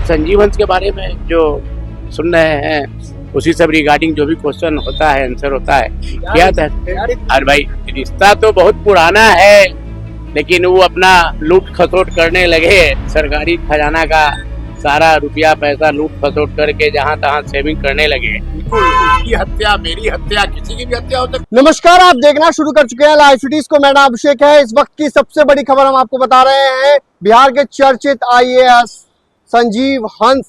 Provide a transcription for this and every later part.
संजीव हंस के बारे में जो सुन रहे हैं उसी सब रिगार्डिंग जो भी क्वेश्चन होता है आंसर होता है क्या था। अरे भाई रिश्ता तो बहुत पुराना है, लेकिन वो अपना लूट खसोट करने लगे, सरकारी खजाना का सारा रुपया पैसा लूट खसोट करके जहाँ तहाँ सेविंग करने लगे। उसकी हत्या, मेरी हत्या, किसी की भी हत्या हो सकती। नमस्कार, आप देखना शुरू कर चुके हैं लाइव सिटीज को। मेरा अभिषेक है। इस वक्त की सबसे बड़ी खबर हम आपको बता रहे हैं। बिहार के चर्चित आईएएस संजीव हंस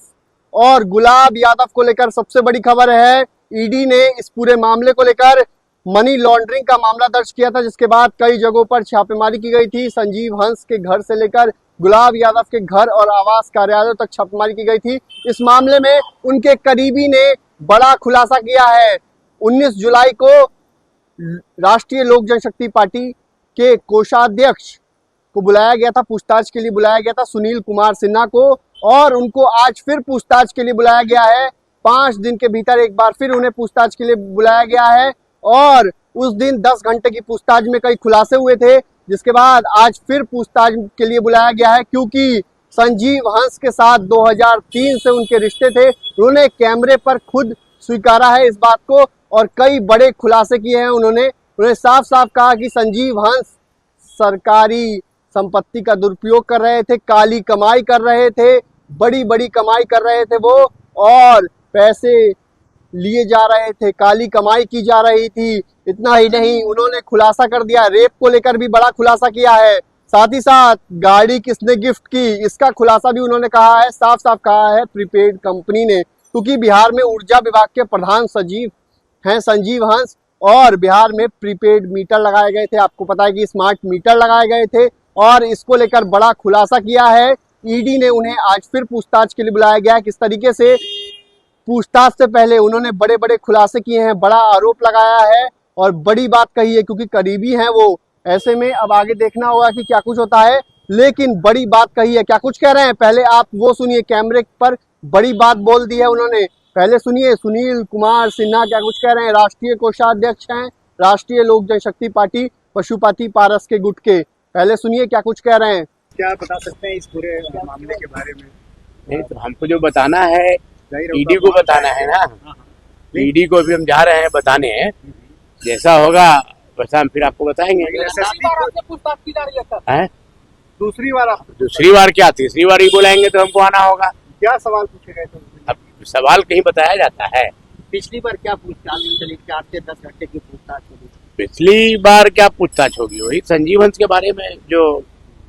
और गुलाब यादव को लेकर सबसे बड़ी खबर है। ईडी ने इस पूरे मामले को लेकर मनी लॉन्ड्रिंग का मामला दर्ज किया था, जिसके बाद कई जगहों पर छापेमारी की गई थी। संजीव हंस के घर से लेकर गुलाब यादव के घर और आवास कार्यालयों तक छापेमारी की गई थी। इस मामले में उनके करीबी ने बड़ा खुलासा किया है। 19 जुलाई को राष्ट्रीय लोक जनशक्ति पार्टी के कोषाध्यक्ष को बुलाया गया था, पूछताछ के लिए बुलाया गया था सुनील कुमार सिन्हा को, और उनको आज फिर पूछताछ के लिए बुलाया गया है। 5 दिन के भीतर एक बार फिर उन्हें पूछताछ के लिए बुलाया गया है, और उस दिन 10 घंटे की पूछताछ में कई खुलासे हुए थे, जिसके बाद आज फिर पूछताछ के लिए बुलाया गया है। क्योंकि संजीव हंस के साथ 2003 से उनके रिश्ते थे। उन्होंने कैमरे पर खुद स्वीकारा है इस बात को, और कई बड़े खुलासे किए हैं। उन्होंने साफ साफ कहा कि संजीव हंस सरकारी संपत्ति का दुरुपयोग कर रहे थे, काली कमाई कर रहे थे, बड़ी बड़ी कमाई कर रहे थे वो, और पैसे लिए जा रहे थे, काली कमाई की जा रही थी। इतना ही नहीं, उन्होंने खुलासा कर दिया, रेप को लेकर भी बड़ा खुलासा किया है। साथ ही साथ गाड़ी किसने गिफ्ट की, इसका खुलासा भी उन्होंने कहा है। साफ साफ कहा है प्रीपेड कंपनी ने, क्योंकि बिहार में ऊर्जा विभाग के प्रधान सचिव हैं संजीव हंस, और बिहार में प्रीपेड मीटर लगाए गए थे। आपको पता है कि स्मार्ट मीटर लगाए गए थे, और इसको लेकर बड़ा खुलासा किया है। ईडी ने उन्हें आज फिर पूछताछ के लिए बुलाया गया है। किस तरीके से पूछताछ से पहले उन्होंने बड़े बड़े खुलासे किए हैं, बड़ा आरोप लगाया है और बड़ी बात कही है, क्योंकि करीबी हैं वो। ऐसे में अब आगे देखना होगा कि क्या कुछ होता है, लेकिन बड़ी बात कही है। क्या कुछ कह रहे हैं पहले आप वो सुनिए। कैमरे पर बड़ी बात बोल दी है उन्होंने, पहले सुनिए। सुनील कुमार सिन्हा क्या कुछ कह रहे हैं। राष्ट्रीय कोषाध्यक्ष हैं राष्ट्रीय लोक जनशक्ति पार्टी पशुपति पारस के गुट के। पहले सुनिए क्या कुछ कह रहे हैं। क्या बता सकते हैं इस पूरे मामले के बारे में? नहीं तो हमको जो बताना है ईडी को बताना है ना। ईडी को भी हम जा रहे हैं बताने, जैसा होगा वैसा हम फिर आपको बताएंगे। पूछताछ की जा रही है दूसरी बार क्या, तीसरी बार ही बुलाएंगे तो हमको आना होगा। क्या सवाल पूछे गए थे? अब सवाल कहीं बताया जाता है। पिछली बार क्या पूछताछ चली? 4 से 10 घंटे की पूछताछ चली। पिछली बार क्या पूछताछ होगी, वही संजीव हंस के बारे में जो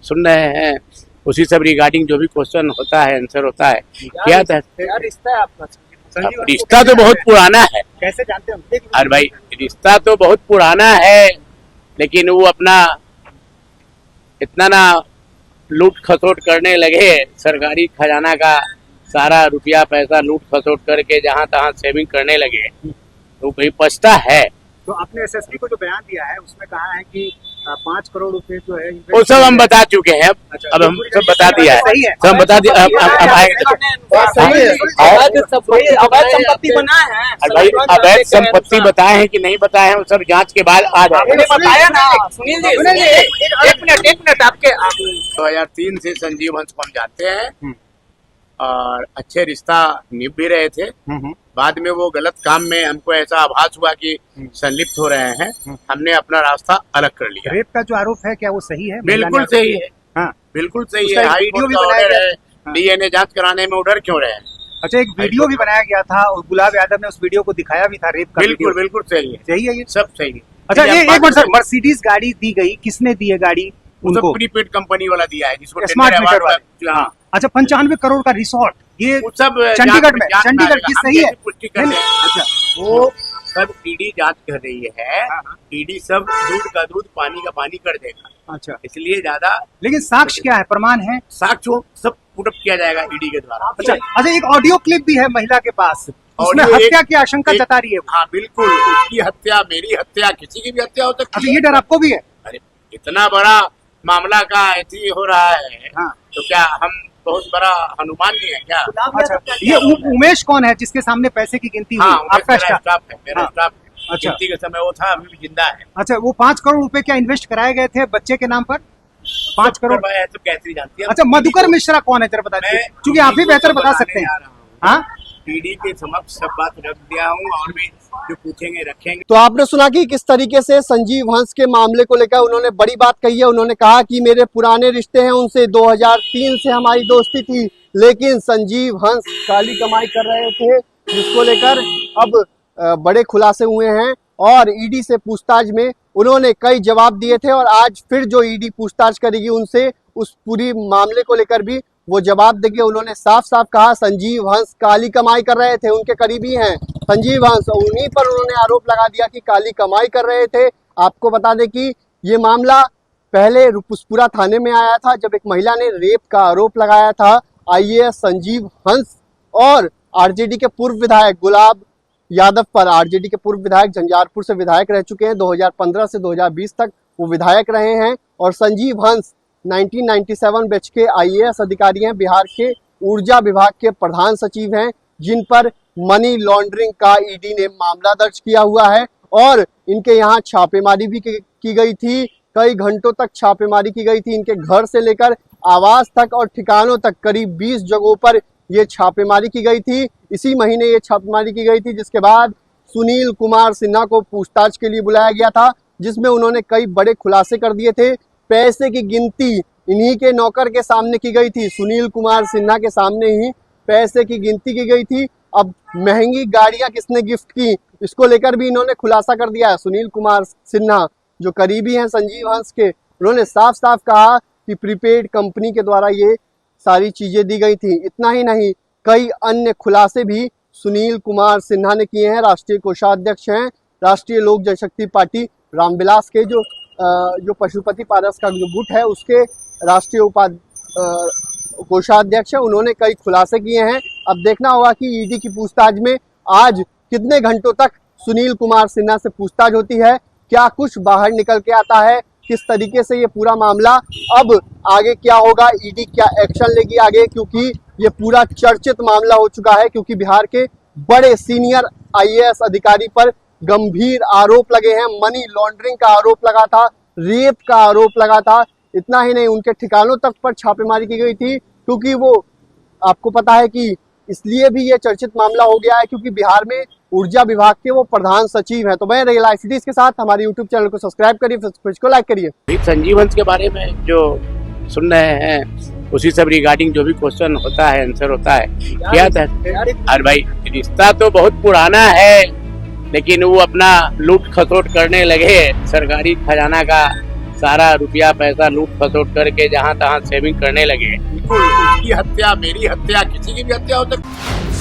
सुन रहे हैं उसी सब रिगार्डिंग जो भी क्वेश्चन होता है आंसर होता है क्या था। रिश्ता है आपका? रिश्ता तो बहुत पुराना है। कैसे जानते हैं? अरे भाई रिश्ता तो बहुत पुराना है, लेकिन वो अपना इतना ना लूट खसोट करने लगे, सरकारी खजाना का सारा रुपया पैसा लूट खसोट करके जहाँ तहाँ सेविंग करने लगे, तो कहीं पछता है। तो आपने एसएसपी को जो बयान दिया है उसमें कहा है कि 5 करोड़ रुपए जो है वो सब हम बता चुके हैं। अब हम सब बता दिया है, सब बता दिया। भाई अवैध संपत्ति बताए हैं कि नहीं बताए हैं, वो सब जांच के बाद आ जाएगा। सुनील जी एक मिनट आपके 2003 से संजीव हंस को हम जानते हैं और अच्छे रिश्ता निभ भी रहे थे। बाद में वो गलत काम में हमको ऐसा आभास हुआ कि संलिप्त हो रहे हैं, हमने अपना रास्ता अलग कर लिया। रेप का जो आरोप है क्या वो सही है? बिल्कुल सही है। हाँ बिल्कुल सही है। हाई कोर्ट का ऑर्डर है, डीएनए जांच कराने में ऑर्डर क्यों रहे? अच्छा, एक वीडियो भी बनाया गया था और गुलाब यादव ने उस वीडियो को दिखाया भी था, रेप का। बिल्कुल सही है। सही है, ये सब सही है। अच्छा एक मिनट सर, मर्सिडीज गाड़ी दी गई, किसने दी है गाड़ी? उनको प्रीपेड कंपनी वाला दिया है, जिसको स्मार्ट मीटर वाला। हाँ अच्छा, 95 करोड़ का रिसोर्ट, ये सब चंडीगढ़ में, चंडीगढ़ की सही है? पुष्टि कर रहे हैं। अच्छा वो सब ईडी जांच कर रही है। ईडी सब दूध का दूध पानी का पानी कर देगा। अच्छा, इसलिए ज्यादा, लेकिन साक्ष्य क्या है, प्रमाण है? साक्ष्य सब पुट अप किया जाएगा ईडी के द्वारा। अच्छा एक ऑडियो क्लिप भी है महिला के पास, उसमें हत्या की आशंका जता रही है। हाँ बिल्कुल, उसकी हत्या, मेरी हत्या, किसी की भी हत्या हो सकती है। अच्छा, ये डर आपको भी है? अरे इतना बड़ा मामला का ऐसी हो रहा है, तो क्या हम बहुत बड़ा हनुमान जी है क्या? अच्छा, ये उमेश कौन है जिसके सामने पैसे की गिनती हुई? आपका स्टाफ है, मेरा स्टाफ। अच्छा, गिनती के समय वो था, अभी भी जिंदा है। अच्छा, वो 5 करोड़ रुपए क्या इन्वेस्ट कराए गए थे बच्चे के नाम पर? 5 करोड़। करवाया है तो कैसे जानती है? अच्छा, मधुकर मिश्रा कौन है जरा बता दीजिए, क्योंकि आप ही बेहतर बता सकते हैं। हाँ, ईडी के समक्ष सब बात रख दिया हूँ और भी जो पूछेंगे रखेंगे। तो आपने सुना कि किस तरीके से संजीव हंस के मामले को लेकर उन्होंने बड़ी बात कही है। उन्होंने कहा कि मेरे पुराने रिश्ते हैं उनसे, 2003 से हमारी दोस्ती थी, लेकिन संजीव हंस काली कमाई कर रहे थे, जिसको लेकर अब बड़े खुलासे हुए हैं और ईडी से पूछताछ में उन्होंने कई जवाब दिए थे और आज फिर जो ईडी पूछताछ करेगी उनसे उस पूरी मामले को लेकर भी वो जवाब देंगे। उन्होंने साफ साफ कहा संजीव हंस काली कमाई कर रहे थे, उनके करीबी हैं संजीव हंस, उन्हीं पर उन्होंने आरोप लगा दिया कि काली कमाई कर रहे थे। आपको बता दें कि ये मामला पहले रुपुसपुरा थाने में आया था जब एक महिला ने रेप का आरोप लगाया था आईएएस संजीव हंस और आरजेडी के पूर्व विधायक गुलाब यादव पर। आरजेडी के पूर्व विधायक झंझारपुर से विधायक रह चुके हैं, 2015 से 2020 तक वो विधायक रहे हैं और संजीव हंस 1997 बैच के आईएएस अधिकारी हैं, बिहार के ऊर्जा विभाग के प्रधान सचिव हैं, जिन पर मनी लॉन्ड्रिंग का ईडी ने मामला दर्ज किया हुआ है और इनके यहाँ छापेमारी भी की गई थी, कई घंटों तक छापेमारी की गई थी। इनके घर से लेकर आवास तक और ठिकानों तक करीब 20 जगहों पर ये छापेमारी की गई थी। इसी महीने ये छापेमारी की गई थी, जिसके बाद सुनील कुमार सिन्हा को पूछताछ के लिए बुलाया गया था, जिसमें उन्होंने कई बड़े खुलासे कर दिए थे। पैसे की गिनती इन्हीं के नौकर के सामने की गई थी, सुनील कुमार सिन्हा के सामने ही पैसे की गिनती की गई थी। अब महंगी गाड़ियां किसने गिफ्ट की, इसको लेकर भी इन्होंने खुलासा कर दिया है। सुनील कुमार सिन्हा जो करीबी हैं संजीव हंस के, उन्होंने साफ साफ कहा कि प्रीपेड कंपनी के द्वारा ये सारी चीजें दी गई थी। इतना ही नहीं, कई अन्य खुलासे भी सुनील कुमार सिन्हा ने किए हैं। राष्ट्रीय कोषाध्यक्ष हैं राष्ट्रीय लोक जनशक्ति पार्टी रामविलास के, जो पशुपति पारस का जो गुट है उसके राष्ट्रीय कोषाध्यक्ष है, उन्होंने कई खुलासे किए हैं। अब देखना होगा कि ईडी की पूछताछ में आज कितने घंटों तक सुनील कुमार सिन्हा से पूछताछ होती है, क्या कुछ बाहर निकल के आता है, किस तरीके से ये पूरा मामला अब आगे क्या होगा, ईडी क्या एक्शन लेगी आगे, क्योंकि ये पूरा चर्चित मामला हो चुका है। क्योंकि बिहार के बड़े सीनियर आईएएस अधिकारी पर गंभीर आरोप लगे हैं, मनी लॉन्ड्रिंग का आरोप लगा था, रेप का आरोप लगा था। इतना ही नहीं, उनके ठिकानों तक पर छापेमारी की गई थी, क्योंकि वो आपको पता है कि इसलिए भी ये चर्चित मामला हो गया है क्योंकि बिहार में ऊर्जा विभाग के वो प्रधान सचिव हैं। तो मैं रियल ICTs के साथ हमारे यूट्यूब चैनल को सब्सक्राइब करिए, पेज को लाइक करिए। संजीव हंस के बारे में जो सुन रहे हैं उसी सब रिगार्डिंग जो भी क्वेश्चन होता है, आंसर होता है, क्या था? अरे भाई, रिश्ता तो बहुत पुराना है, लेकिन वो अपना लूट खसोट करने लगे, सरकारी खजाना का सारा रुपया पैसा लूट खसोट करके जहां तहां सेविंग करने लगे। उसकी हत्या, मेरी हत्या, किसी की भी हत्या हो सकती।